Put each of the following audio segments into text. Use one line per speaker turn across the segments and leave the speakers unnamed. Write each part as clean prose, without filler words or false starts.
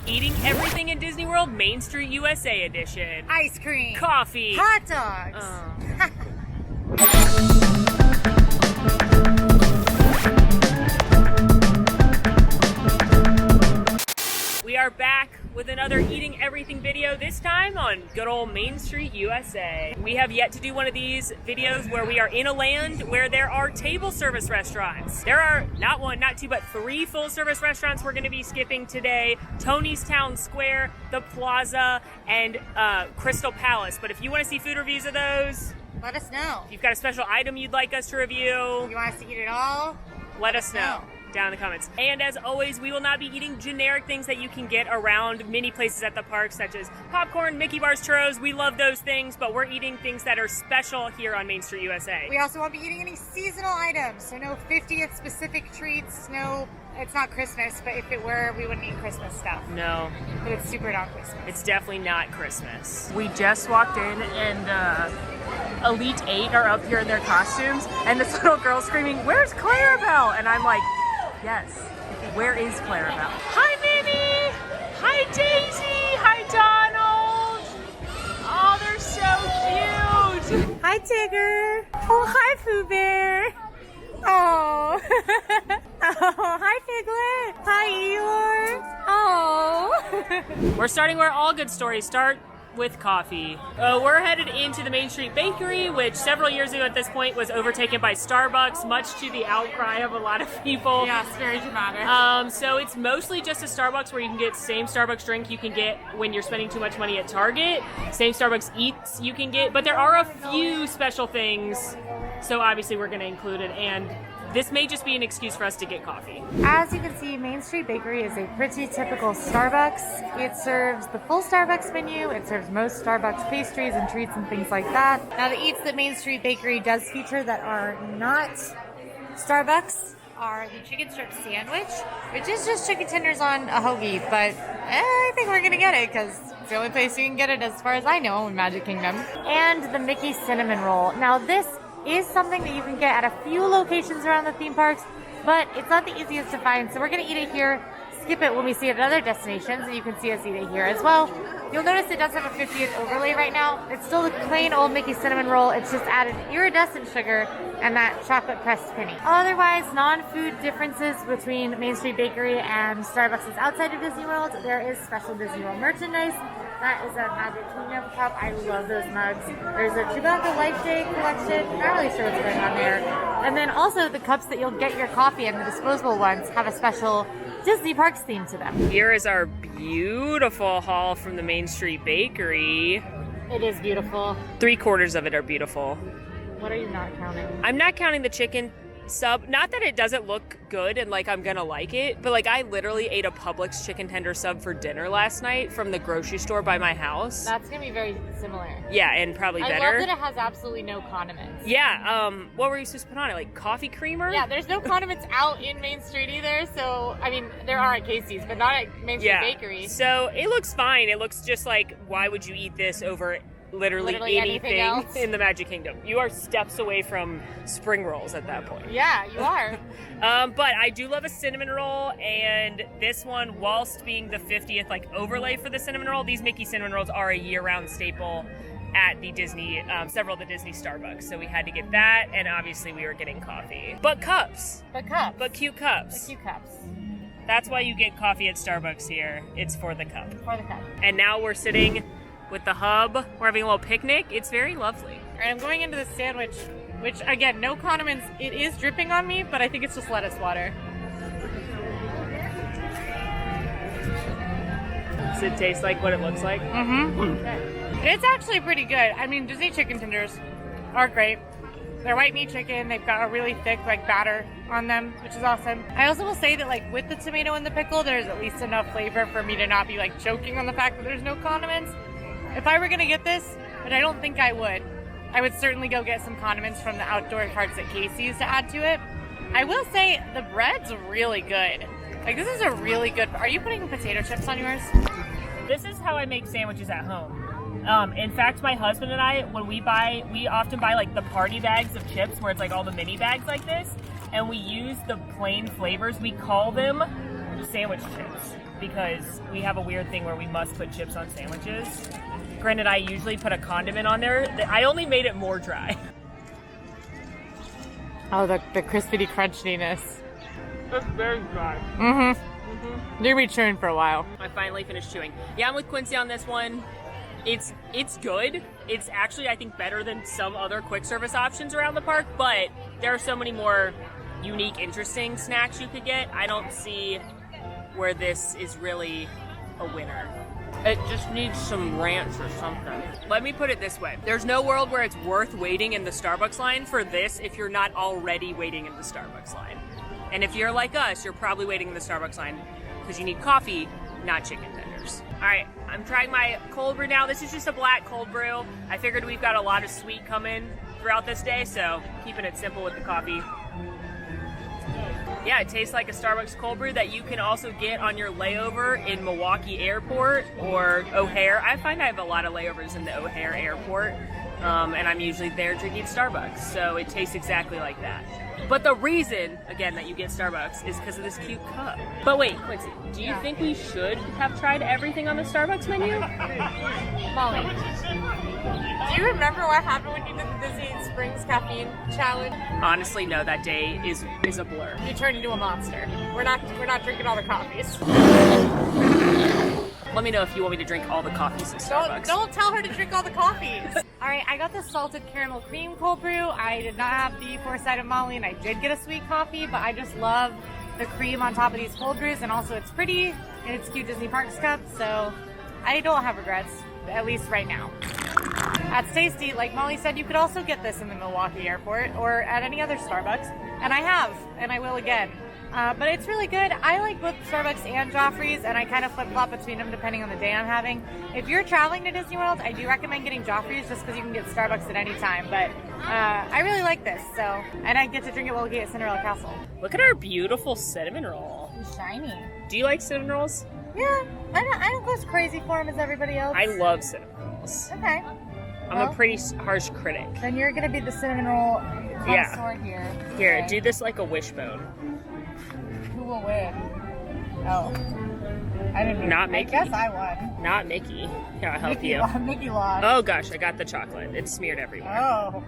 Eating everything in Disney World, Main Street USA edition.
Ice cream.
Coffee.
Hot dogs.
We are back with another Eating Everything video, this time on good old Main Street USA. We have yet to do one of these videos where we are in a land where there are table service restaurants. There are not one, not two, but three full service restaurants we're gonna be skipping today. Tony's Town Square, the Plaza, and Crystal Palace. But if you wanna see food reviews of those,
let us know.
If you've got a special item you'd like us to review,
you want us to eat it all,
let us know. Down in the comments. And as always, we will not be eating generic things that you can get around many places at the park, such as popcorn, Mickey bars, churros. We love those things, but we're eating things that are special here on Main Street USA.
We also won't be eating any seasonal items, so no 50th specific treats, no, it's not Christmas, but if it were, we wouldn't eat Christmas stuff.
No.
But it's super not Christmas.
It's definitely not Christmas. We just walked in and Elite 8 are up here in their costumes, and this little girl screaming, "Where's Clarabelle?" And I'm like, yes, where is Clarabelle? Hi, Minnie! Hi, Daisy! Hi, Donald! Oh, they're so cute!
Hi, Tigger! Oh, hi, Pooh Bear! Oh! Oh, hi, Piglet! Hi, Eeyore! Oh!
We're starting where all good stories start, with coffee. We're headed into the Main Street Bakery, which several years ago at this point was overtaken by Starbucks, much to the outcry of a lot of people.
Yes, very dramatic.
So it's mostly just a Starbucks where you can get same Starbucks drink you can get when you're spending too much money at Target, same Starbucks eats you can get, but there are a few special things, so obviously we're going to include it, and this may just be an excuse for us to get coffee.
As you can see, Main Street Bakery is a pretty typical Starbucks. It serves the full Starbucks menu. It serves most Starbucks pastries and treats and things like that. Now, the eats that Main Street Bakery does feature that are not Starbucks are the chicken strip sandwich, which is just chicken tenders on a hoagie, but I think we're gonna get it because it's the only place you can get it as far as I know in Magic Kingdom. And the Mickey cinnamon roll. Now, this is something that you can get at a few locations around the theme parks, but it's not the easiest to find, so we're going to eat it here, skip it when we see it at other destinations, and you can see us eat it here as well. You'll notice it does have a 50th overlay right now. It's still the plain old Mickey cinnamon roll, it's just added iridescent sugar and that chocolate pressed penny. Otherwise, non-food differences between Main Street Bakery and Starbucks is outside of Disney World. There is special Disney World merchandise. That is a Magic Kingdom cup. I love those mugs. There's a Chewbacca Life Day collection. Not really sure what's going on there. And then also the cups that you'll get your coffee in, the disposable ones, have a special Disney Parks theme to them.
Here is our beautiful haul from the Main Street Bakery.
It is beautiful.
3/4 of it are beautiful.
What are you not counting?
I'm not counting the chicken sub. Not that it doesn't look good and like I'm gonna like it, but like I literally ate a Publix chicken tender sub for dinner last night from the grocery store by my house.
That's gonna be very similar.
Yeah, and probably better.
I love that it has absolutely no condiments.
Yeah, what were you supposed to put on it? Like coffee creamer?
Yeah, there's no condiments out in Main Street either, so, I mean, there are at Casey's, but not at Main Street Bakery.
So it looks fine. It looks just like, why would you eat this over literally anything
else
in the Magic Kingdom? You are steps away from spring rolls at that point.
Yeah, you are.
But I do love a cinnamon roll, and this one, whilst being the 50th like overlay for the cinnamon roll, these Mickey cinnamon rolls are a year-round staple at the Disney, several of the Disney Starbucks. So we had to get that, and obviously we were getting coffee. But cups.
But cups.
But cute cups.
But cute cups.
That's why you get coffee at Starbucks here. It's for the cup.
For the cup.
And now we're sitting with the hub. We're having a little picnic. It's very lovely.
All right, I'm going into the sandwich, which, again, no condiments. It is dripping on me, but I think it's just lettuce water.
Does it taste like what it looks like?
Mm-hmm. It's actually pretty good. I mean, Disney chicken tenders are great. They're white meat chicken. They've got a really thick, like, batter on them, which is awesome. I also will say that, like, with the tomato and the pickle, there's at least enough flavor for me to not be, like, choking on the fact that there's no condiments. If I were going to get this, but I don't think I would certainly go get some condiments from the outdoor carts at Casey's to add to it. I will say the bread's really good. Like, this is a really good... Are you putting potato chips on yours?
This is how I make sandwiches at home. In fact, my husband and I, when we often buy like the party bags of chips where it's like all the mini bags like this, and we use the plain flavors. We call them sandwich chips because we have a weird thing where we must put chips on sandwiches. Granted, I usually put a condiment on there. I only made it more dry.
Oh, the crispity crunchiness.
It's very dry.
You're gonna be chewing for a while.
I finally finished chewing. Yeah, I'm with Quincy on this one. It's good. It's actually, I think, better than some other quick service options around the park, but there are so many more unique, interesting snacks you could get. I don't see where this is really a winner. It just needs some ranch or something. Let me put it this way. There's no world where it's worth waiting in the Starbucks line for this if you're not already waiting in the Starbucks line. And if you're like us, you're probably waiting in the Starbucks line because you need coffee, not chicken tenders. All right, I'm trying my cold brew now. This is just a black cold brew. I figured we've got a lot of sweet coming throughout this day, so keeping it simple with the coffee. Yeah, it tastes like a Starbucks cold brew that you can also get on your layover in Milwaukee Airport or O'Hare. I find I have a lot of layovers in the O'Hare Airport, and I'm usually there drinking Starbucks, so it tastes exactly like that. But the reason, again, that you get Starbucks is because of this cute cup. But wait, Quincy, do you think we should have tried everything on the Starbucks menu?
Molly, do you remember what happened when you did the Disney Springs caffeine challenge?
Honestly, no, that day is a blur.
You turned into a monster. We're not drinking all the coffees.
Let me know if you want me to drink all the coffees at Starbucks.
Don't tell her to drink all the coffees. All right, I got the salted caramel cream cold brew. I did not have the foresight of Molly, and I did get a sweet coffee, but I just love the cream on top of these cold brews, and also it's pretty, and it's cute Disney Parks cup, so I don't have regrets, at least right now. That's tasty. Like Molly said, you could also get this in the Milwaukee Airport or at any other Starbucks, and I have, and I will again. But it's really good. I like both Starbucks and Joffrey's, and I kind of flip-flop between them depending on the day I'm having. If you're traveling to Disney World, I do recommend getting Joffrey's just because you can get Starbucks at any time. But I really like this, so, and I get to drink it while we get at Cinderella Castle.
Look at our beautiful cinnamon roll.
It's shiny.
Do you like cinnamon rolls?
Yeah, I don't go as crazy for them as everybody else.
I love cinnamon rolls.
Okay.
I'm a pretty harsh critic.
Then you're going to be the cinnamon roll connoisseur here.
Here,
Okay.
do this like a wishbone.
Who will win? Oh. I didn't.
Not Mickey.
I guess I won.
Not Mickey. Here, I'll help you.
Mickey lost.
Oh gosh, I got the chocolate. It's smeared everywhere.
Oh.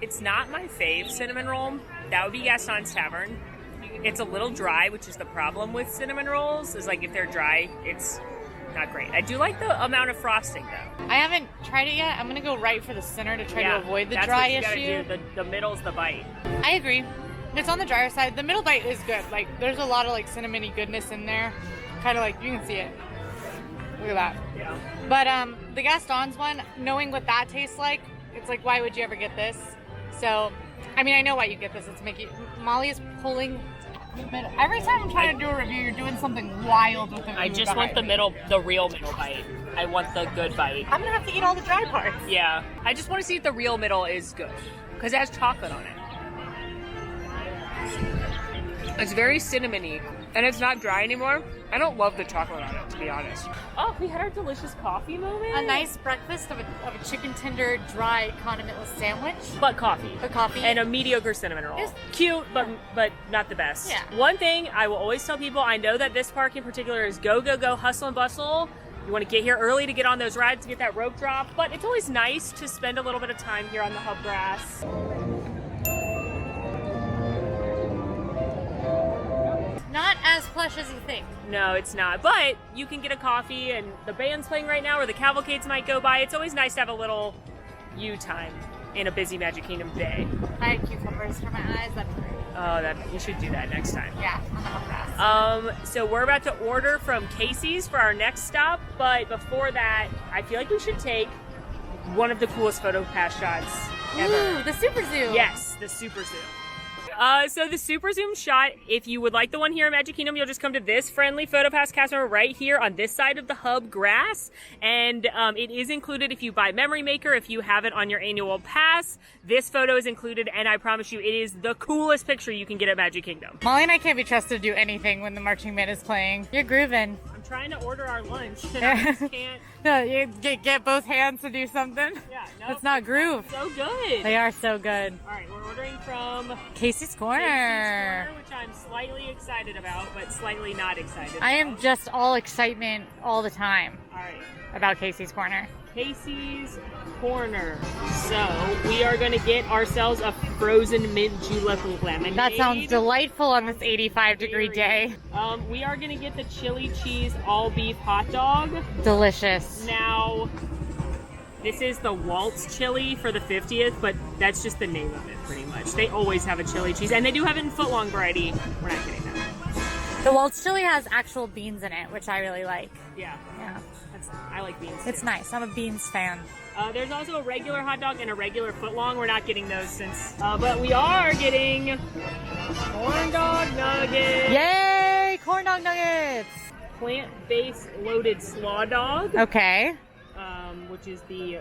It's not my fave cinnamon roll. That would be Gaston's Tavern. It's a little dry, which is the problem with cinnamon rolls, is like if they're dry, it's not great. I do like the amount of frosting though.
I haven't tried it yet. I'm gonna go right for the center to try to avoid the
that's
dry
what you
issue.
gotta do. The middle's the bite.
I agree. It's on the drier side. The middle bite is good. Like there's a lot of like cinnamony goodness in there. Kind of like you can see it. Look at that.
Yeah.
But the Gaston's one, knowing what that tastes like, it's like why would you ever get this? So, I mean, I know why you get this. It's Mickey. Molly is pulling. Every time I'm trying to do a review, you're doing something wild with the food.
I just want the middle, the real middle bite. I want the good bite.
I'm gonna have to eat all the dry parts.
Yeah. I just want to see if the real middle is good. Because it has chocolate on it. It's very cinnamony. And it's not dry anymore. I don't love the chocolate on it, to be honest. Oh, we had our delicious coffee moment.
A nice breakfast of a chicken tender dry condimentless sandwich.
But coffee.
A coffee.
And a mediocre cinnamon roll.
It's
cute, but not the best.
Yeah.
One thing I will always tell people, I know that this park in particular is go, go, go, hustle and bustle. You want to get here early to get on those rides to get that rope drop, but it's always nice to spend a little bit of time here on the hub grass.
Not as plush as you think.
No, it's not. But you can get a coffee, and the band's playing right now, or the cavalcades might go by. It's always nice to have a little you time in a busy Magic Kingdom day.
I had cucumbers for my eyes. That'd be great.
Oh, you should do that next time.
Yeah, on the hub grass.
So we're about to order from Casey's for our next stop, but before that, I feel like we should take one of the coolest photo pass shots ever.
Ooh, the super zoom.
Yes, the super zoom. So the super zoom shot, if you would like the one here in Magic Kingdom, you'll just come to this friendly PhotoPass cast member right here on this side of the hub grass. And it is included if you buy Memory Maker, if you have it on your annual pass. This photo is included, and I promise you, it is the coolest picture you can get at Magic Kingdom.
Molly and I can't be trusted to do anything when the marching band is playing. You're grooving.
I'm trying to order our lunch and I just can't.
No, you get both hands to do something.
Yeah, no.
It's not groove.
So good.
They are so good.
All right, we're ordering from
Casey's Corner.
Casey's Corner, which I'm slightly excited about, but slightly not excited
I am
about.
just all excitement all the time
All right.
about Casey's Corner.
Casey's Corner. So we are going to get ourselves a frozen mint julep lemonade.
That sounds delightful on this 85-degree day.
We are going to get the chili cheese all beef hot dog.
Delicious.
Now, this is the Waltz chili for the 50th, but that's just the name of it pretty much. They always have a chili cheese, and they do have it in footlong variety. We're not getting that.
The Waltz chili has actual beans in it, which I really like.
Yeah.
Yeah.
I like beans.
It's
too.
nice. I'm a beans fan.
There's also a regular hot dog and a regular footlong. We're not getting those since, but we are getting corn dog nuggets.
Yay! Corn dog nuggets!
Plant-based loaded slaw dog.
Okay.
Which is the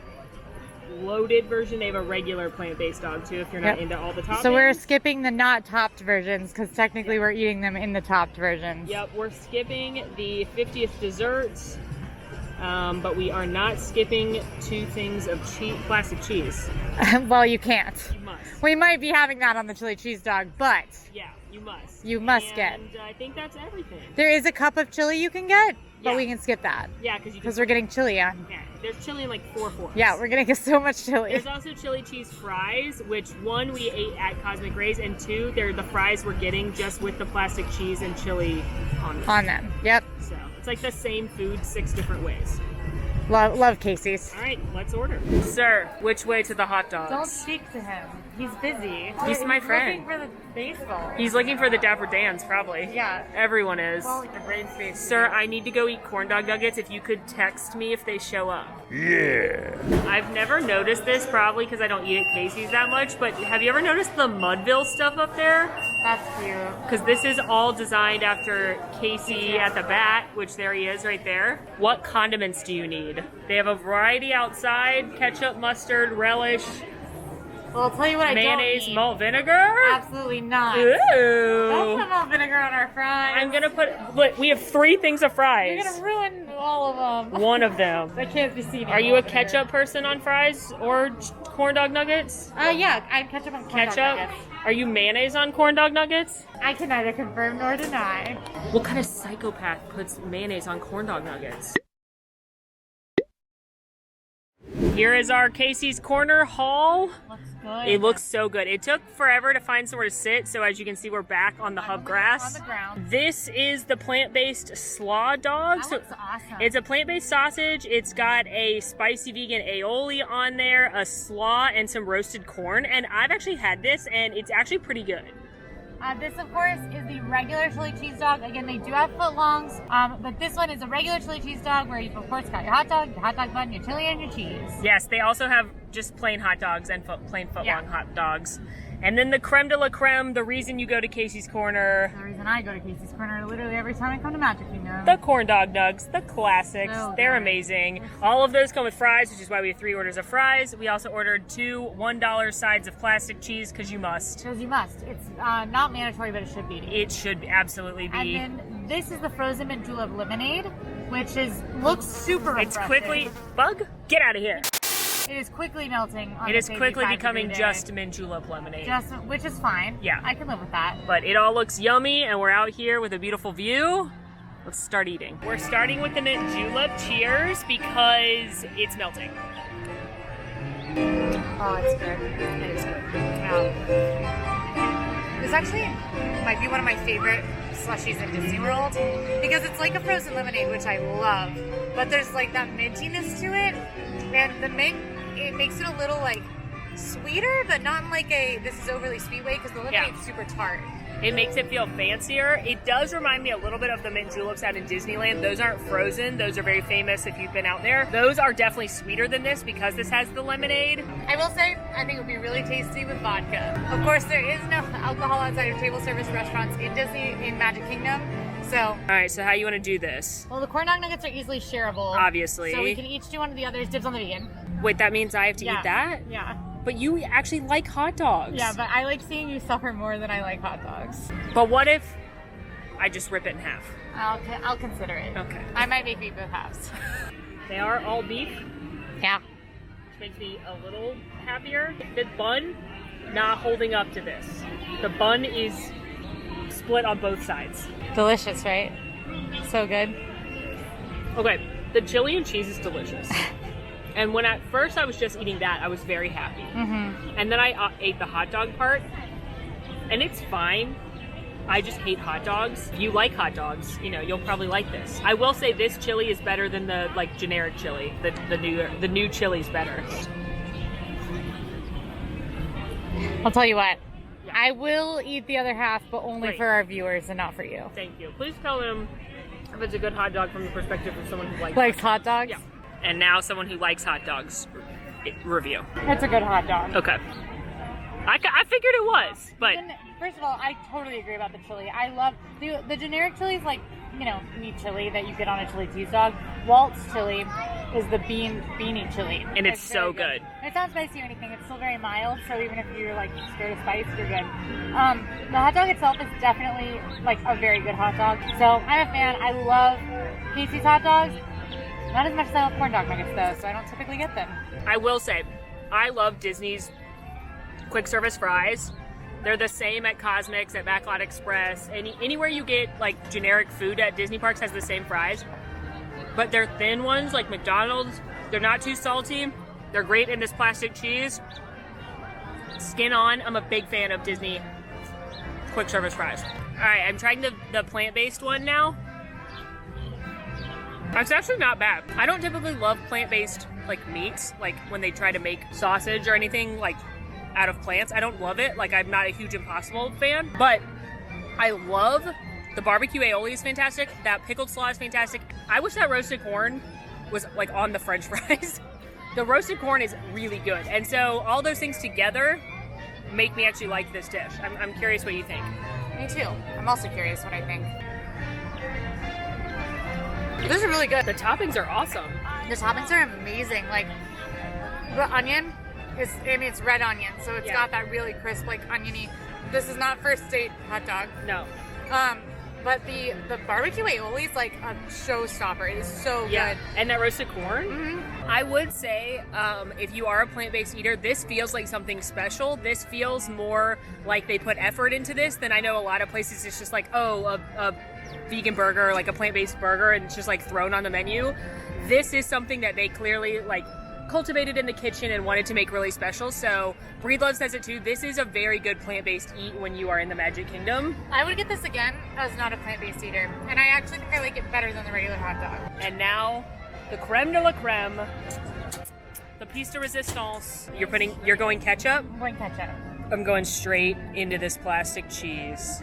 loaded version. They have a regular plant-based dog too if you're not into all the toppings.
So we're skipping the not topped versions because technically we're eating them in the topped versions.
Yep, we're skipping the 50th desserts. But we are not skipping 2 things of plastic cheese.
Well, you can't.
You must.
We might be having that on the chili cheese dog, but
Yeah, you must.
You must get.
And I think that's everything.
there is a cup of chili you can get, but
Yeah.
we can skip that
Yeah,
because we're getting chili on.
Yeah, there's chili in like 4 forms.
Yeah, we're getting so much chili.
There's also chili cheese fries, which 1 we ate at Cosmic Rays, and 2 they're the fries we're getting just with the plastic cheese and chili on them.
On them. Yep.
So it's like the same food 6 different ways.
Love Casey's.
All right, let's order. Sir, which way to the hot dogs?
Don't speak to him. He's busy.
He's my friend.
Looking for the baseball.
He's looking for the Dapper Dans, probably.
Yeah.
Everyone is.
Well, the brain space.
Sir, I need to go eat corn dog nuggets. If you could text me if they show up.
Yeah.
I've never noticed this, probably because I don't eat at Casey's that much, but have you ever noticed the Mudville stuff up there?
That's cute.
Because this is all designed after Casey at the bat, which there he is right there. What condiments do you need? They have a variety outside: ketchup, mustard, relish,
Well, I'll tell you what I
mayonnaise,
don't need.
malt vinegar.
Absolutely not.
Ooh.
Don't put malt vinegar on our fries.
I'm gonna put. Look, we have 3 things of fries.
You're gonna ruin all of them.
One of them.
That can't be seen.
Are you a ketchup person on fries or corn dog nuggets?
Yeah, I'm ketchup on corn dog
Ketchup?
nuggets.
Are you mayonnaise on corn dog nuggets?
I can neither confirm nor deny.
What kind of psychopath puts mayonnaise on corn dog nuggets? Here is our Casey's Corner haul.
Looks good.
It looks so good. It took forever to find somewhere to sit, so as you can see, we're back on the hub grass.
On the ground.
This is the plant-based slaw dog.
That looks awesome.
It's a plant-based sausage. It's got a spicy vegan aioli on there, a slaw, and some roasted corn. And I've actually had this, and it's actually pretty good.
This, of course, is the regular chili cheese dog. Again, they do have footlongs, but this one is a regular chili cheese dog where you've, of course, got your hot dog bun, your chili, and your cheese.
Yes, they also have just plain hot dogs and plain footlong hot dogs. And then the creme de la creme, the reason you go to Casey's Corner.
The reason I go to Casey's Corner literally every time I come to Magic Kingdom.
The corn dog nugs, the classics.
So
They're
good.
amazing. All of those come with fries, which is why we have 3 orders of fries. We also ordered 2 $1 sides of plastic cheese, because you must.
Because you must. It's not mandatory, but it should be.
It should absolutely be.
And then this is the frozen mint julep lemonade, which looks super refreshing.
It's quickly, Bug, get out of here.
It is quickly melting on
It is
this
quickly
85
becoming
degree day.
just mint julep lemonade.
Which is fine.
Yeah.
I can live with that.
But it all looks yummy, and we're out here with a beautiful view. Let's start eating. We're starting with the mint julep. Cheers, because it's melting.
Oh, it's good.
It is good.
Wow. This actually might be one of my favorite slushies in Disney World because it's like a frozen lemonade, which I love, but there's like that mintiness to it, and the mint, it makes it a little like sweeter, but not in like a this is overly sweet way because the lemonade's super tart.
It makes it feel fancier. It does remind me a little bit of the mint juleps out in Disneyland. Those aren't frozen. Those are very famous if you've been out there. Those are definitely sweeter than this because this has the lemonade.
I will say, I think it would be really tasty with vodka. Of course, there is no alcohol outside of table service restaurants in Magic Kingdom. So,
All right, so how you want to do this?
well, the corn dog nuggets are easily shareable.
Obviously.
So we can each do one of the others. Dibs on the vegan.
Wait, that means I have to eat that?
Yeah.
But you actually like hot dogs.
Yeah, but I like seeing you suffer more than I like hot dogs.
But what if I just rip it in half?
I'll consider it.
Okay.
I might make both halves.
They are all beef,
Yeah.
which makes me a little happier. The bun, not holding up to this. The bun is split on both sides.
Delicious, right? So good.
Okay, the chili and cheese is delicious. And when at first I was just eating that, I was very happy.
Mm-hmm.
And then I ate the hot dog part, and it's fine. I just hate hot dogs. If you like hot dogs, you know, you'll probably like this. I will say this chili is better than the like generic chili. The new chili's better.
I'll tell you what.
Yeah.
I will eat the other half, but only
Great.
for our viewers and not for you.
Thank you. Please tell them if it's a good hot dog from the perspective of someone who
Likes hot dogs?
Yeah. And now someone who likes hot dogs review.
It's a good hot dog.
Okay. I figured it was, but
And first of all, I totally agree about the chili. I love the generic chilies, like, you know, meat chili that you get on a chili cheese dog. Walt's chili is the beanie chili.
and it's so
very
good.
It's not spicy or anything. It's still very mild, so even if you're like scared of spice, you're good. The hot dog itself is definitely like a very good hot dog. So I'm a fan. I love Casey's hot dogs. Not as much as I love corn dog nuggets though, so I don't typically get them.
I will say, I love Disney's quick service fries. They're the same at Cosmix, at Backlot Express. Anywhere you get like generic food at Disney parks has the same fries. But they're thin ones like McDonald's. They're not too salty. They're great in this plastic cheese. Skin on. I'm a big fan of Disney quick service fries. All right, I'm trying the plant-based one now. It's actually not bad. I don't typically love plant-based like meats, like when they try to make sausage or anything like out of plants. I don't love it. Like, I'm not a huge Impossible fan, but I love the barbecue aioli is fantastic. That pickled slaw is fantastic. I wish that roasted corn was like on the French fries. The roasted corn is really good. And so all those things together make me actually like this dish. I'm curious what you think.
Me too. I'm also curious what I think. This is really good.
The toppings are awesome.
The toppings are amazing. Like, the onion it's red onion, so it's got that really crisp, like, oniony. This is not first date hot dog.
No.
But the barbecue aioli is like a showstopper. It is so good.
And that roasted corn.
Mm-hmm.
I would say, if you are a plant-based eater, this feels like something special. This feels more like they put effort into this than I know a lot of places. It's just like, oh, a vegan burger, like a plant-based burger, and it's just like thrown on the menu. This is something that they clearly like cultivated in the kitchen and wanted to make really special. So Breedlove says it too. This is a very good plant-based eat when you are in the Magic Kingdom.
I would get this again as not a plant-based eater, and I actually think I like it better than the regular hot dog.
And now the creme de la creme, the piece de resistance. You're going ketchup?
I'm going ketchup.
I'm going straight into this plastic cheese.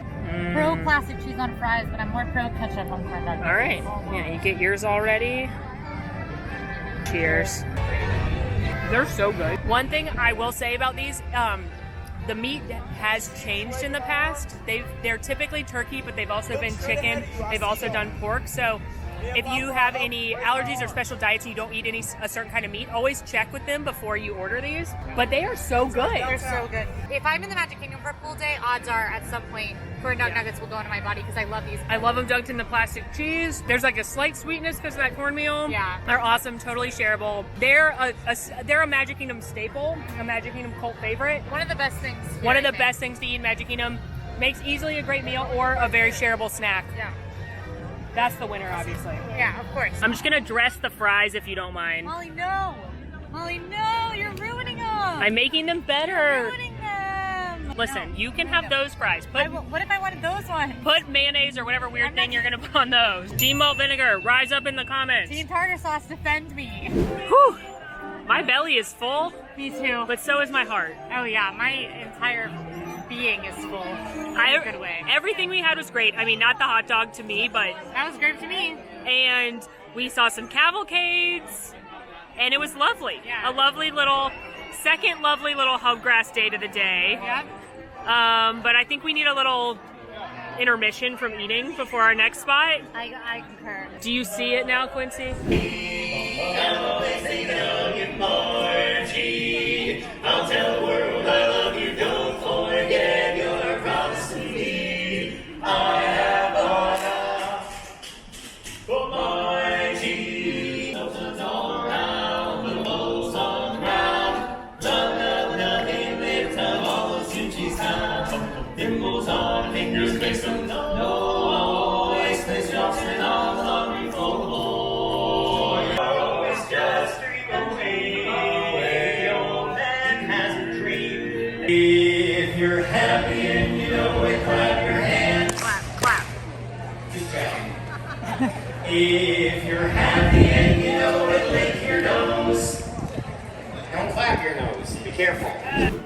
Pro plastic cheese on fries, but I'm more pro ketchup on corn dog.
All right. Yeah, you get yours already. Cheers. They're so good. One thing I will say about these, the meat has changed in the past. They're typically turkey, but they've also been chicken. They've also done pork. So if you have any allergies or special diets and you don't eat a certain kind of meat, always check with them before you order these. But they are so good.
They're so good. If I'm in the Magic Kingdom for a full day, odds are at some point corn dog nuggets will go into my body because I love these.
I love them dunked in the plastic cheese. There's like a slight sweetness because of that cornmeal.
Yeah.
They're awesome, totally shareable. They're a Magic Kingdom staple, a Magic Kingdom cult favorite.
One of the best things.
One of the best things to eat in Magic Kingdom. Makes easily a great meal or a very shareable snack.
Yeah.
That's the winner, obviously.
Yeah, of course.
I'm just gonna dress the fries if you don't mind.
Molly, no! Molly, no! You're ruining them!
I'm making them better.
You're ruining them!
Listen,
No.
you can have those fries.
What if I wanted those ones?
Put mayonnaise or whatever weird
I'm
thing
not-
you're gonna put on those. Team malt vinegar, rise up in the comments.
Team tartar sauce, defend me.
Whew. My belly is full,
Me too.
but so is my heart.
Oh yeah, my entire being is full. In a good way.
Everything we had was great. I mean, not the hot dog to me, but
That was great to me.
and we saw some cavalcades, and it was lovely.
Yeah.
A lovely little Hubgrass date of the day.
Yep.
But I think we need a little intermission from eating before our next spot.
I concur.
Do you see it now, Quincy?
I'll tell the world I love you. Don't forget your promise to me. I have If you're happy and you know it, lick your nose. Don't clap your nose. Be careful.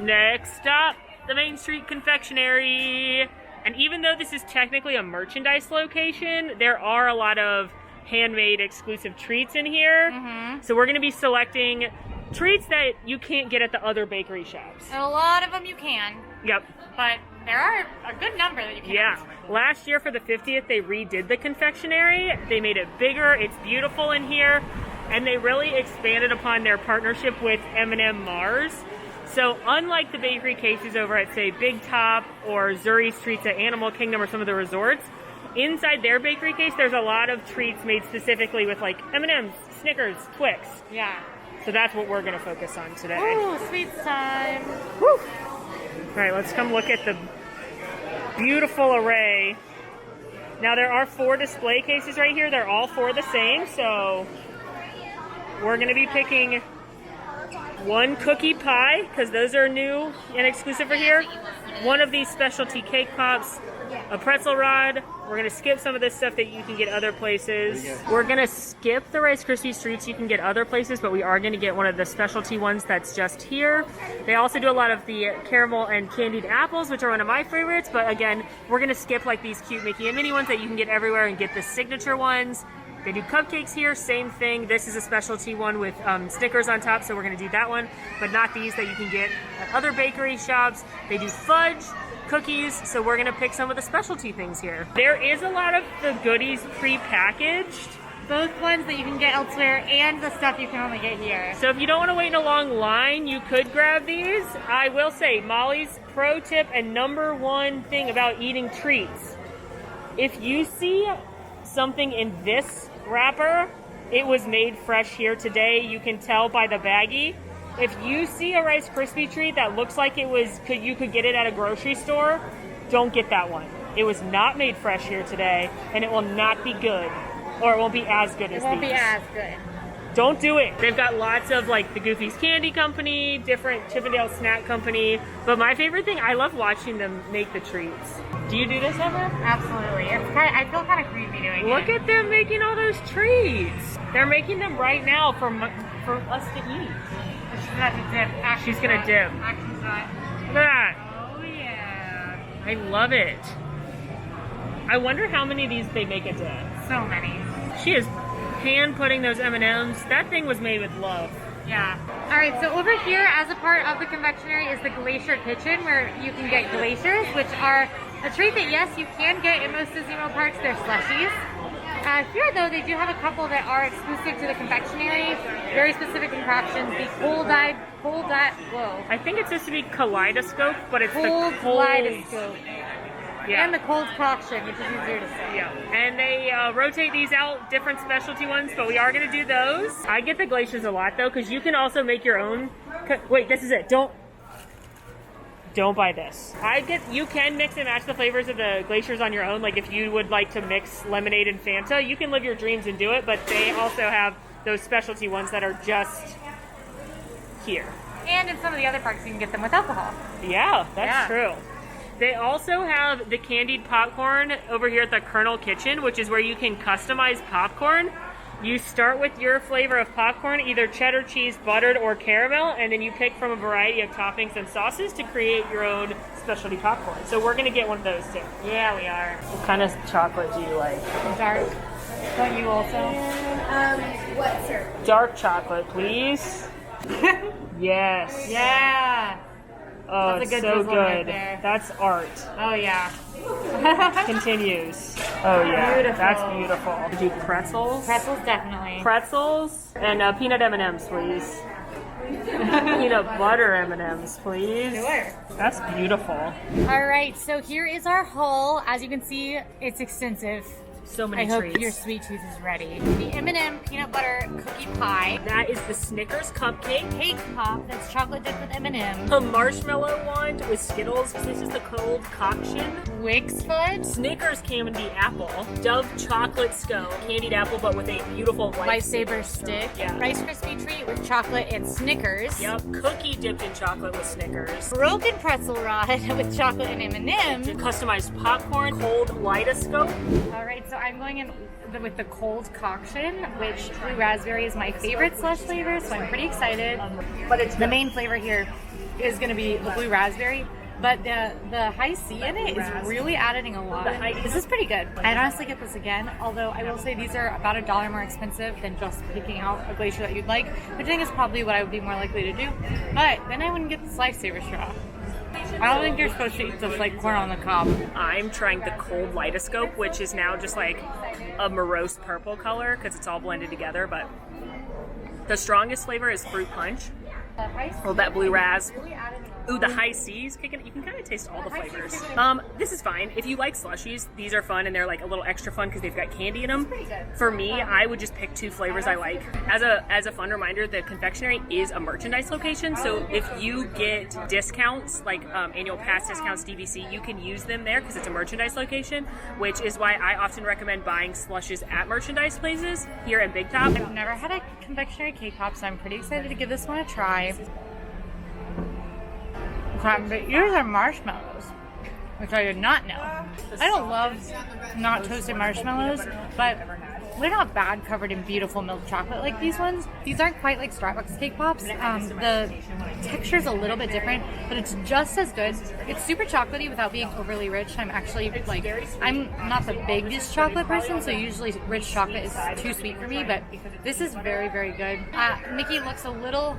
Next up, the Main Street Confectionary. And even though this is technically a merchandise location, there are a lot of handmade exclusive treats in here. So we're going to be selecting treats that you can't get at the other bakery shops.
And a lot of them you can.
Yep.
But there are a good number that you can.
Yeah. Last year for the 50th, they redid the confectionery. They made it bigger. It's beautiful in here. And they really expanded upon their partnership with M&M Mars. So unlike the bakery cases over at, say, Big Top or Zuri's Treats at Animal Kingdom or some of the resorts, inside their bakery case, there's a lot of treats made specifically with like M&M's, Snickers, Twix.
Yeah.
So that's what we're going to focus on today.
Ooh, sweets time.
Woo. All right, let's come look at the beautiful array. Now there are 4 display cases right here. They're all 4 the same, so we're going to be picking 1 cookie pie, because those are new and exclusive for here. 1 of these specialty cake pops, a pretzel rod. We're going to skip some of this stuff that you can get other places. We're going to skip the Rice Krispie treats you can get other places, but we are going to get one of the specialty ones that's just here. They also do a lot of the caramel and candied apples, which are one of my favorites, but again, we're going to skip like these cute Mickey and Minnie ones that you can get everywhere and get the signature ones. They do cupcakes here, same thing. This is a specialty one with Snickers on top, so we're going to do that one, but not these that you can get at other bakery shops. They do fudge, cookies, so we're going to pick some of the specialty things here. There is a lot of the goodies pre-packaged.
Both ones that you can get elsewhere and the stuff you can only get here.
So if you don't want to wait in a long line, you could grab these. I will say, Molly's pro tip and #1 thing about eating treats. If you see something in this wrapper, it was made fresh here today. You can tell by the baggie. If you see a Rice Krispie treat that looks like you could get it at a grocery store, don't get that one. It was not made fresh here today, and it will not be good, or it won't be as good as these.
It won't be as good.
Don't do it. They've got lots of like the Goofy's Candy Company, different Chippendale Snack Company, but my favorite thing, I love watching them make the treats. Do you do this ever?
Absolutely. I feel kind of creepy doing it.
Look at them making all those treats. They're making them right now for us to eat.
She's gonna have to dip.
She's gonna dip.
Action's not.
Look at that.
Oh yeah.
I love it. I wonder how many of these they make a day.
So many.
She is hand putting those M&Ms. That thing was made with love.
Yeah. All right, so over here as a part of the confectionery is the Glacier Kitchen, where you can get glaciers, which are a treat that, yes, you can get in most Disney World parks. They're slushies. Here, though, they do have a couple that are exclusive to the confectionery. Very specific concoctions. The whoa.
I think it's supposed to be kaleidoscope, but it's
Cold
the cold
kaleidoscope.
Yeah.
And the cold concoction, which is easier to say.
Yeah, and they rotate these out, different specialty ones, but we are going to do those. I get the glaciers a lot, though, because you can also make your own. Wait, this is it. Don't buy this. You can mix and match the flavors of the glaciers on your own. Like if you would like to mix lemonade and Fanta, you can live your dreams and do it, but they also have those specialty ones that are just here.
And in some of the other parks, you can get them with alcohol.
Yeah, that's true. They also have the Candied Popcorn over here at the Colonel Kitchen, which is where you can customize popcorn. You start with your flavor of popcorn, either cheddar, cheese, buttered, or caramel, and then you pick from a variety of toppings and sauces to create your own specialty popcorn. So we're going to get one of those too.
Yeah, we are.
What kind of chocolate do you like?
Dark. Don't you also?
What, sir?
Dark chocolate, please. Yes.
Yeah.
Oh,
That's a
it's
good
so
drizzle
good.
right there.
That's art.
Oh, yeah.
Continues. Oh, yeah.
Beautiful.
That's beautiful. Did you pretzels?
Pretzels, definitely.
Pretzels and peanut M&Ms, please. Peanut butter M&Ms, please.
Sure.
That's beautiful.
All right, so here is our haul. As you can see, it's extensive.
So many
I
treats.
hope your sweet tooth is ready. The M&M peanut butter cookie pie.
That is the Snickers cupcake.
Cake pop that's chocolate dipped with M&M.
A marshmallow one with Skittles, because this is the cold concoction.
Wix fudge.
Snickers candy apple. Dove chocolate scone. Candied apple, but with a beautiful
Lifesaver stick.
Yeah.
Rice Krispie treat with chocolate and Snickers.
Yep. Cookie dipped in chocolate with Snickers.
Broken pretzel rod with chocolate and M&M.
Customized popcorn. Cold kaleidoscope.
All right, so So I'm going in with the cold concoction, which blue raspberry is my favorite slush flavor, so I'm pretty excited. But it's the main flavor here is going to be the blue raspberry. But the high C in it is really adding a lot. This is pretty good. I'd honestly get this again, although I will say these are about $1 more expensive than just picking out a glacier that you'd like, which I think is probably what I would be more likely to do. But then I wouldn't get this lifesaver straw. I don't think you're supposed to eat this like corn on the cob.
I'm trying the cold Litoscope, which is now just like a morose purple color because it's all blended together, but the strongest flavor is fruit punch. Oh, that blue ras. Ooh, the high C's kicking. You can kind of taste all the flavors. This is fine. If you like slushies, these are fun and they're like a little extra fun because they've got candy in them. For me, I would just pick 2 flavors I like. As a fun reminder, the Confectionary is a merchandise location, so if you get discounts like annual pass discounts, DVC, you can use them there because it's a merchandise location, which is why I often recommend buying slushes at merchandise places here at Big Top.
I've never had a Confectionary cake pop, so I'm pretty excited to give this one a try. But yours are marshmallows, which I did not know. I don't love not toasted marshmallows, but they're not bad covered in beautiful milk chocolate like these ones. These aren't quite like Starbucks cake pops. The texture's a little bit different, but it's just as good. It's super chocolatey without being overly rich. I'm actually like, I'm not the biggest chocolate person, so usually rich chocolate is too sweet for me, but this is very, very good. Nikki looks a little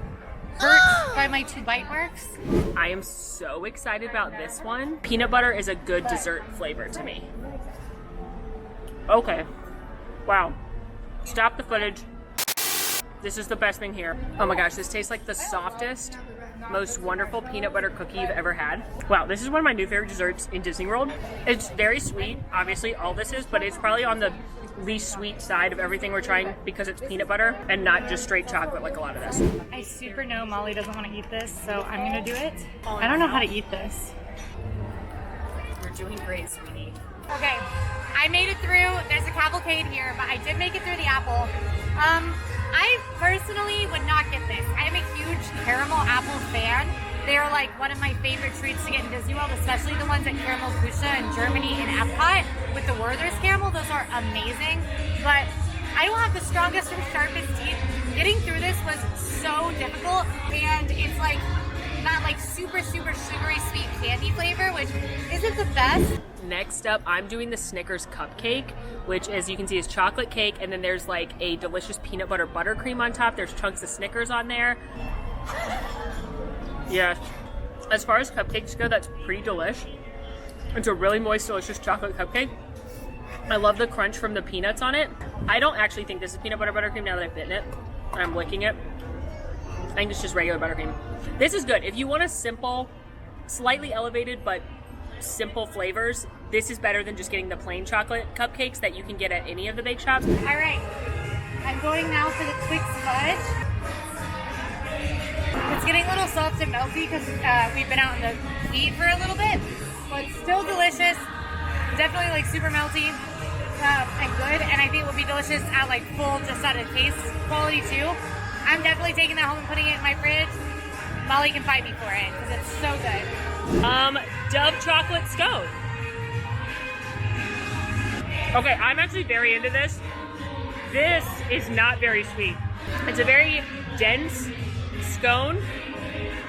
hurt by my 2 bite marks.
I am so excited about this one. Peanut butter is a good dessert flavor to me. Okay. Wow. Stop the footage. This is the best thing here. Oh my gosh, this tastes like the softest, most wonderful peanut butter cookie you've ever had. Wow, this is one of my new favorite desserts in Disney World. It's very sweet, obviously all this is, but it's probably on the least sweet side of everything we're trying because it's peanut butter and not just straight chocolate like a lot of this.
I super know Molly doesn't want to eat this, so I'm gonna do it. I don't know how to eat this.
You're doing great, sweetie.
Okay, I made it through. There's a cavalcade here, but I did make it through the apple. I personally would not get this. I am a huge caramel apple fan. They are like one of my favorite treats to get in Disney World, especially the ones at Caramel Kusha in Germany and Epcot with the Werther's caramel. Those are amazing, but I don't have the strongest or sharpest teeth. Getting through this was so difficult, and it's like that like super sugary sweet candy flavor, which isn't the best.
Next up, I'm doing the Snickers cupcake, which as you can see is chocolate cake, and then there's like a delicious peanut butter buttercream on top. There's chunks of Snickers on there. Yeah, as far as cupcakes go, that's pretty delish. It's a really moist, delicious chocolate cupcake. I love the crunch from the peanuts on it. I don't actually think this is peanut butter buttercream now that I've bitten it. I'm licking it. I think it's just regular buttercream. This is good. If you want a simple, slightly elevated, but simple flavors, this is better than just getting the plain chocolate cupcakes that you can get at any of the bake shops.
All right, I'm going now for the Twix Fudge. It's getting a little soft and melty because we've been out in the heat for a little bit, but still delicious. Definitely like super melty and good, and I think it will be delicious at like full, just out of taste quality too. I'm definitely taking that home and putting it in my fridge. Molly can fight me for it because it's so good.
Dove chocolate scone. Okay, I'm actually very into this. This is not very sweet. It's a very dense scone,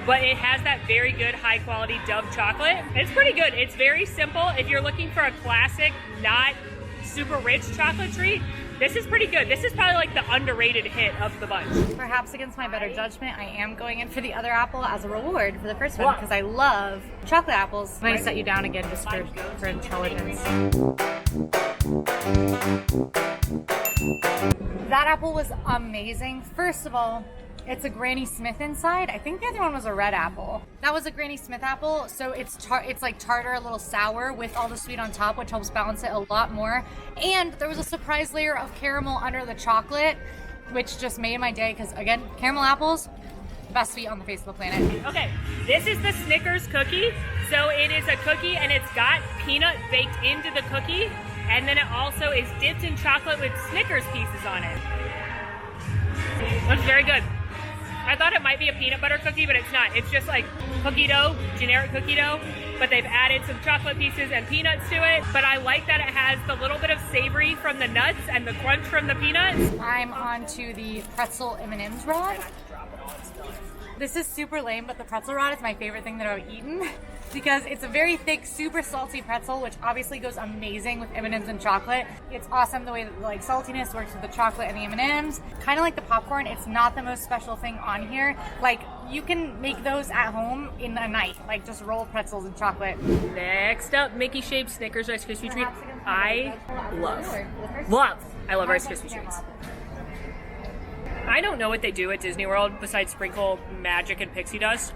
but it has that very good high quality Dove chocolate. It's pretty good. It's very simple. If you're looking for a classic, not super rich chocolate treat, this is pretty good. This is probably like the underrated hit of the bunch.
Perhaps against my better judgment, I am going in for the other apple as a reward for the first one because I love chocolate apples. I'm going to set you down again just for intelligence. That apple was amazing. First of all, it's a Granny Smith inside. I think the other one was a red apple. That was a Granny Smith apple, so it's like tartar, a little sour with all the sweet on top, which helps balance it a lot more. And there was a surprise layer of caramel under the chocolate, which just made my day because, again, caramel apples, best sweet on the face of the planet.
Okay, this is the Snickers cookie. So it is a cookie and it's got peanut baked into the cookie, and then it also is dipped in chocolate with Snickers pieces on it. Looks very good. I thought it might be a peanut butter cookie, but it's not. It's just like cookie dough, generic cookie dough, but they've added some chocolate pieces and peanuts to it. But I like that it has the little bit of savory from the nuts and the crunch from the peanuts.
I'm on to the pretzel M&M's rod. This is super lame, but the pretzel rod is my favorite thing that I've eaten because it's a very thick, super salty pretzel, which obviously goes amazing with M&M's and chocolate. It's awesome the way that like saltiness works with the chocolate and the M&M's. Kind of like the popcorn, it's not the most special thing on here. Like, you can make those at home in a night, like just roll pretzels and chocolate.
Next up, Mickey shaped Snickers Rice Krispie treat. I love Rice Krispie treats. I don't know what they do at Disney World besides sprinkle magic and pixie dust.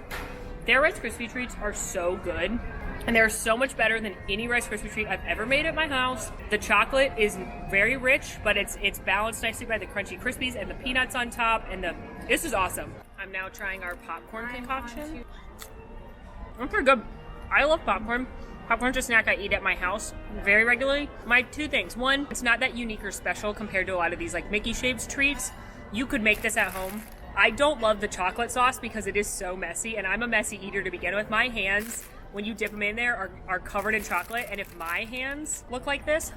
Their Rice Krispie treats are so good, and they're so much better than any Rice Krispie treat I've ever made at my house. The chocolate is very rich, but it's balanced nicely by the crunchy Krispies and the peanuts on top, and this is awesome. I'm now trying our popcorn concoction. It's pretty good. I love popcorn. Popcorn's a snack I eat at my house very regularly. My two things. One, it's not that unique or special compared to a lot of these like Mickey shaped treats. You could make this at home. I don't love the chocolate sauce because it is so messy, and I'm a messy eater to begin with. My hands, when you dip them in there, are covered in chocolate, and if my hands look like this,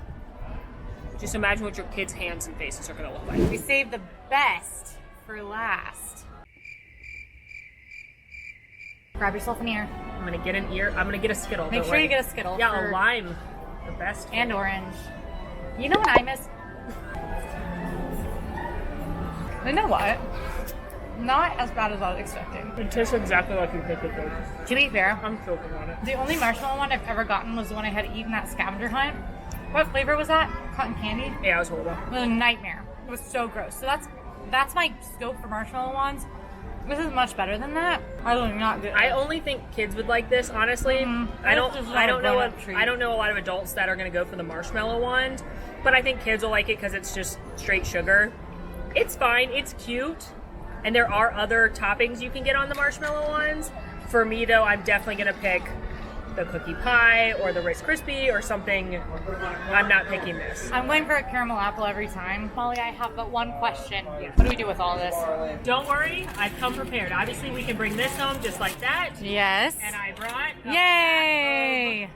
just imagine what your kids' hands and faces are gonna look like.
We saved the best for last. Grab yourself an ear.
I'm gonna get an ear. I'm gonna get a Skittle.
Make sure you get a Skittle.
Yeah, a lime. The best.
And orange. You know what I miss? You know what? Not as bad as I was expecting.
It tastes exactly like you think it does.
To be fair,
I'm choking on it.
the only marshmallow one I've ever gotten was the one I had eaten at scavenger hunt. What flavor was that? Cotton candy?
Yeah, it was horrible.
It was a nightmare. It was so gross. So that's my scope for marshmallow ones. This is much better than that. I do not get it.
I only think kids would like this, honestly. I don't know a lot of adults that are going to go for the marshmallow one, but I think kids will like it because it's just straight sugar. It's fine. It's cute. And there are other toppings you can get on the marshmallow ones. For me, though, I'm definitely going to pick the cookie pie or the Rice Krispie or something. I'm not picking this.
I'm going for a caramel apple every time. Molly, I have but one question. What do we do with all this?
Don't worry. I've come prepared. Obviously, we can bring this home just like that.
Yes.
And I brought
Yay!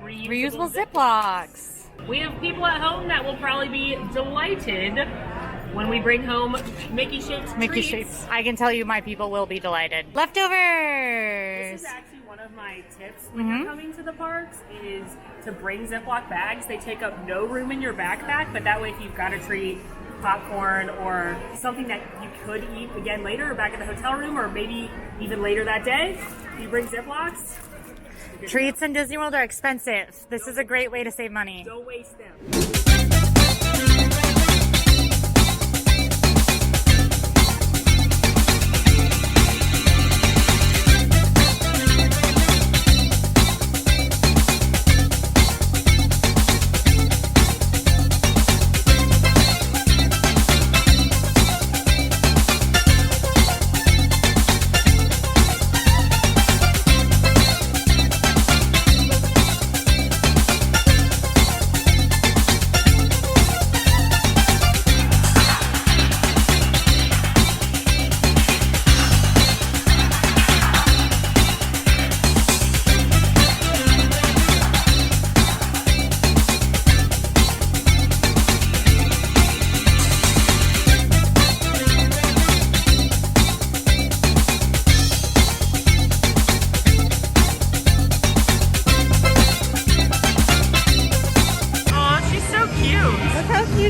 Reusable Ziplocs.
We have people at home that will probably be delighted when we bring home Mickey shaped
Mickey
treats.
shapes. I can tell you my people will be delighted. Leftovers!
This is actually one of my tips when you're coming to the parks is to bring Ziploc bags. They take up no room in your backpack, but that way if you've got a treat, popcorn, or something that you could eat again later or back at the hotel room or maybe even later that day, you bring Ziplocs.
Treats in Disney World are expensive. This is a great way to save money.
Don't waste them.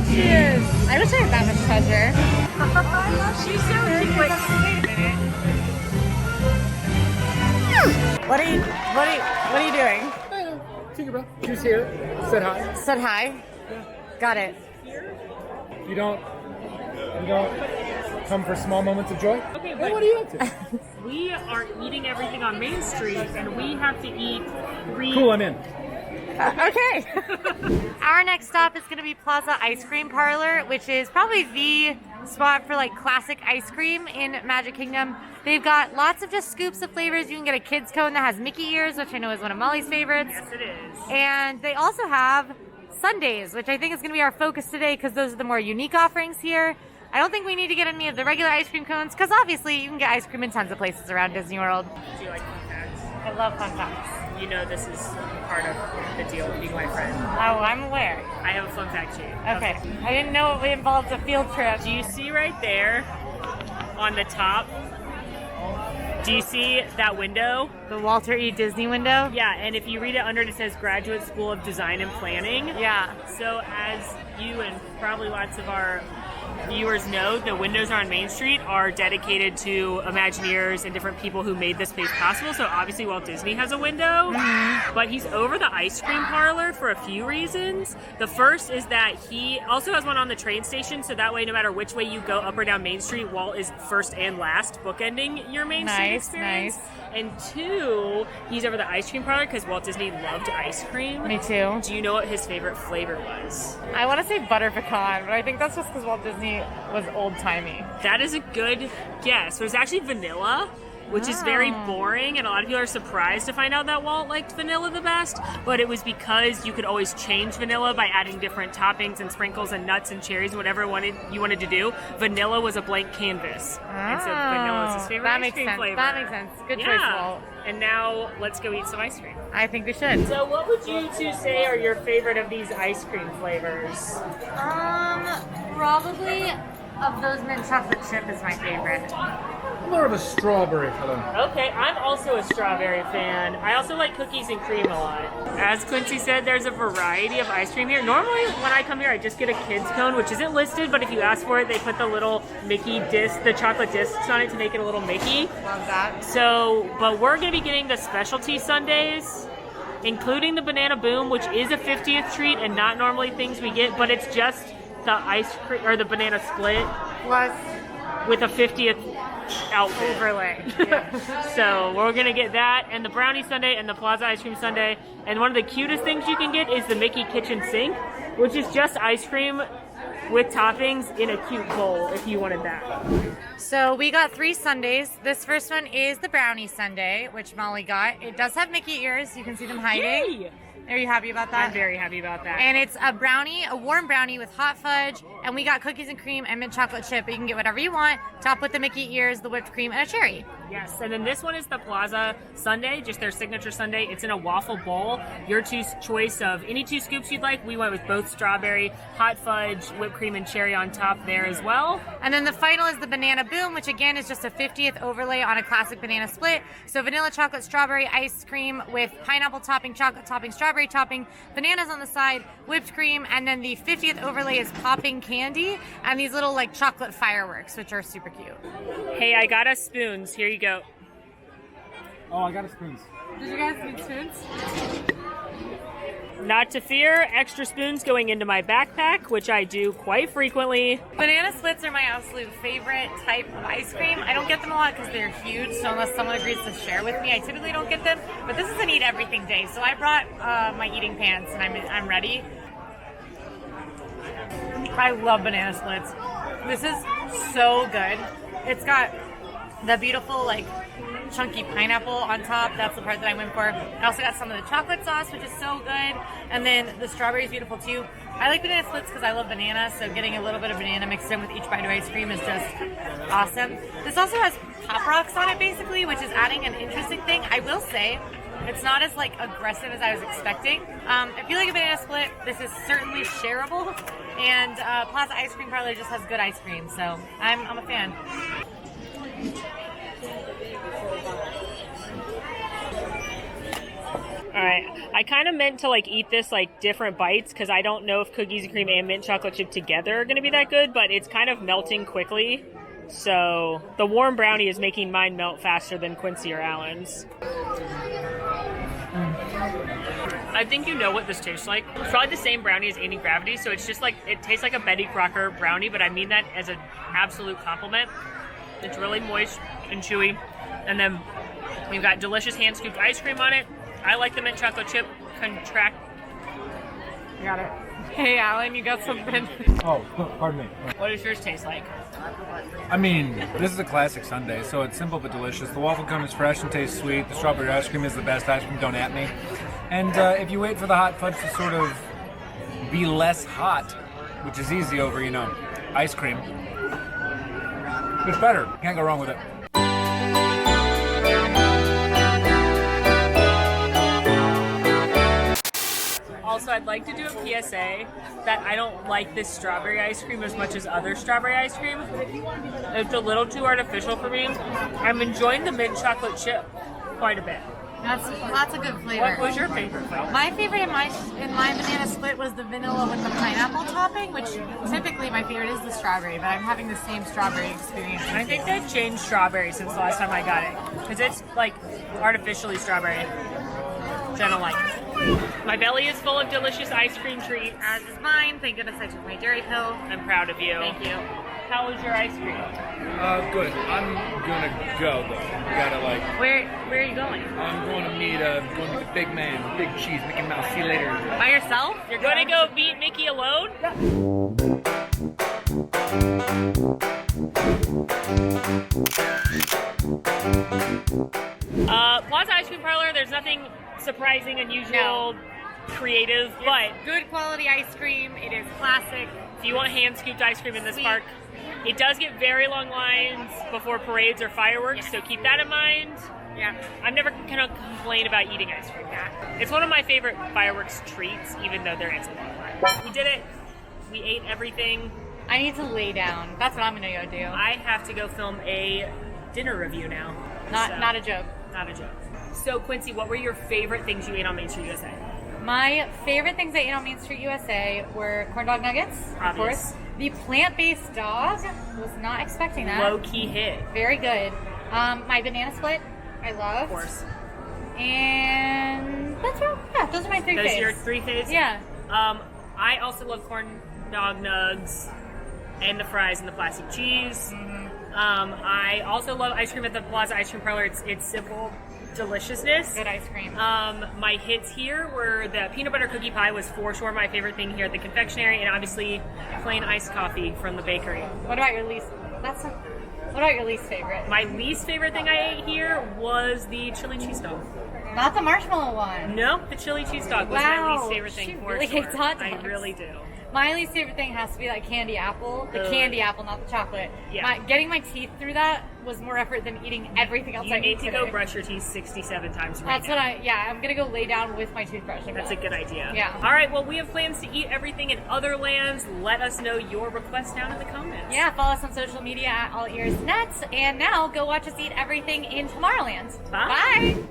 I wish I had that much treasure.
She's so cute. Wait a minute.
What are you doing?
Tinkerbell. She's here. Said hi.
Said hi.
Yeah.
Got it.
You don't come for small moments of joy?
Okay,
Hey,
but
what are you up to?
we are eating everything on Main Street, and we have to eat 3.
Cool, I'm in.
Okay. Our next stop is going to be Plaza Ice Cream Parlor, which is probably the spot for like classic ice cream in Magic Kingdom. They've got lots of just scoops of flavors. You can get a kid's cone that has Mickey ears, which I know is one of Molly's favorites.
Yes, it is.
And they also have sundaes, which I think is going to be our focus today because those are the more unique offerings here. I don't think we need to get any of the regular ice cream cones because obviously you can get ice cream in tons of places around Disney World.
Do you like fun facts?
I love fun facts.
You know this is part of the deal with being my friend.
Oh, I'm aware.
I have a fun fact sheet.
Okay. I didn't know it involved a field trip.
Do you see right there on the top? Do you see that window?
The Walter E. Disney window?
Yeah, and if you read it under it, it says Graduate School of Design and Planning.
Yeah.
So as you and probably lots of our viewers know, the windows on Main Street are dedicated to Imagineers and different people who made this space possible. So obviously Walt Disney has a window, but he's over the ice cream parlor for a few reasons. The first is that he also has one on the train station, so that way no matter which way you go up or down Main Street, Walt is first and last bookending your Main Street experience.
Nice.
And two, he's over the ice cream parlor because Walt Disney loved ice cream.
Me too.
Do you know what his favorite flavor was?
I want to say butter pecan, but I think that's just because Walt Disney was old-timey.
That is a good guess. It was actually vanilla, which is very boring, and a lot of people are surprised to find out that Walt liked vanilla the best, but it was because you could always change vanilla by adding different toppings and sprinkles and nuts and cherries and whatever you wanted to do. Vanilla was a blank canvas, and so vanilla is his favorite ice cream flavor.
That makes sense. Good choice, Walt.
And now let's go eat some ice cream.
I think we should.
So what would you two say are your favorite of these ice cream flavors?
Probably of those mint chocolate chip is my favorite.
More of a strawberry fellow.
Okay, I'm also a strawberry fan. I also like cookies and cream a lot. As Quincy said, there's a variety of ice cream here. Normally, when I come here, I just get a kid's cone, which isn't listed, but if you ask for it, they put the little Mickey disc, the chocolate discs on it to make it a little Mickey.
Love that.
So, but we're gonna be getting the specialty sundaes, including the Banana Boom, which is a 50th treat and not normally things we get, but it's just the ice cream, or the banana split
Plus
with a 50th outfit.
overlay. Yeah.
So we're gonna get that and the Brownie Sundae and the Plaza ice cream sundae. And one of the cutest things you can get is the Mickey Kitchen Sink, which is just ice cream with toppings in a cute bowl if you wanted that.
So we got 3 sundaes. This first one is the Brownie Sundae, which Molly got. It does have Mickey ears. You can see them hiding.
Yay!
Are you happy about that?
I'm very happy about that.
And it's a brownie, a warm brownie with hot fudge, and we got cookies and cream and mint chocolate chip. But you can get whatever you want, topped with the Mickey ears, the whipped cream, and a cherry.
Yes, and then this one is the Plaza Sundae, just their signature sundae. It's in a waffle bowl. Your choice of any 2 scoops you'd like. We went with both strawberry, hot fudge, whipped cream, and cherry on top there as well.
And then the final is the Banana Boom, which again is just a 50th overlay on a classic banana split. So vanilla chocolate strawberry ice cream with pineapple topping, chocolate topping, strawberry topping, bananas on the side, whipped cream, and then the 50th overlay is popping candy and these little like chocolate fireworks, which are super cute.
Hey, I got us spoons. Here you go.
Oh, I got a spoons.
Did you guys need spoons?
Not to fear, extra spoons going into my backpack, which I do quite frequently.
Banana splits are my absolute favorite type of ice cream. I don't get them a lot because they're huge, so unless someone agrees to share with me, I typically don't get them. But this is an eat everything day, so I brought my eating pants and I'm ready. I love banana splits. This is so good. It's got the beautiful like chunky pineapple on top. That's the part that I went for. I also got some of the chocolate sauce, which is so good. And then the strawberry is beautiful too. I like banana splits because I love banana, so getting a little bit of banana mixed in with each bite of ice cream is just awesome. This also has Pop Rocks on it basically, which is adding an interesting thing. I will say, it's not as like aggressive as I was expecting. If you like a banana split, this is certainly shareable. And Plaza Ice Cream Parlor just has good ice cream, so I'm a fan.
Alright, I kind of meant to like eat this like different bites because I don't know if cookies and cream and mint chocolate chip together are going to be that good, but it's kind of melting quickly. So the warm brownie is making mine melt faster than Quincy or Alan's. I think you know what this tastes like. It's probably the same brownie as Anti-Gravity, so it's just like, it tastes like a Betty Crocker brownie, but I mean that as an absolute compliment. It's really moist and chewy. And then we've got delicious hand-scooped ice cream on it. I like the mint chocolate chip contract.
You got it. Hey, Alan, you got something?
Oh, pardon me.
What does yours taste like?
I mean, this is a classic sundae, so it's simple but delicious. The waffle cone is fresh and tastes sweet. The strawberry ice cream is the best ice cream, don't at me. And if you wait for the hot fudge to sort of be less hot, which is easy over, ice cream. It's better. Can't go wrong with it.
Also, I'd like to do a PSA that I don't like this strawberry ice cream as much as other strawberry ice cream. It's a little too artificial for me. I'm enjoying the mint chocolate chip quite a bit.
That's a good flavor.
What was your favorite flavor?
My favorite in my banana split was the vanilla with the pineapple topping, which typically my favorite is the strawberry, but I'm having the same strawberry experience.
I think they've changed strawberry since the last time I got it. Because it's like artificially strawberry, which I don't like. My belly is full of delicious ice cream treats.
As is mine. Thank goodness I took my dairy pill.
I'm proud of you.
Thank you.
How was your ice cream?
Good. I'm gonna go though. Gotta
Where are you going?
I'm going to meet the big man, Big Cheese, Mickey Mouse. See you later.
By yourself?
You're going to go meet Mickey alone? Plaza Ice Cream Parlor, there's nothing surprising, unusual, creative, but
Good quality ice cream. It is classic.
if you want hand-scooped ice cream in this park, it does get very long lines before parades or fireworks, so keep that in mind.
Yeah.
I'm never gonna complain about eating ice cream. It's one of my favorite fireworks treats, even though there isn't one. We did it. We ate everything.
I need to lay down. That's what I'm gonna go do.
I have to go film a dinner review now.
Not a joke.
Not a joke. So Quincy, what were your favorite things you ate on Main Street USA?
My favorite things I ate on Main Street USA were corn dog nuggets, of
Obvious.
course. The plant-based dog, was not expecting that.
Low-key hit.
Very good. My banana split, I love.
Of course.
And that's all. Yeah, those are my three
Those
faves.
are your three faves?
Yeah.
I also love corn dog nugs and the fries and the plastic cheese. I also love ice cream at the Plaza Ice Cream Parlor. It's simple deliciousness.
Good ice cream.
My hits here were the peanut butter cookie pie was for sure my favorite thing here at the Confectionary, and obviously plain iced coffee from the bakery.
What about your least? What about your least favorite?
My least favorite thing I ate here was the chili cheese dog.
Not the marshmallow one.
No, the chili cheese dog was my
Wow,
least favorite thing
she
for
really
sure.
hates hot
I
dogs.
really do.
My least favorite thing has to be that candy apple. The
Ugh.
candy apple, not the chocolate.
Yeah.
Getting my teeth through that was more effort than eating everything else
You
I
need
ate
to
today.
go brush your teeth 67 times right
That's
now.
what I'm gonna go lay down with my toothbrush.
That's a good idea.
Yeah.
All right, well, we have plans to eat everything in other lands. Let us know your requests down in the comments.
Yeah, follow us on social media at AllEars.net. And now go watch us eat everything in Tomorrowland.
Bye.
Bye.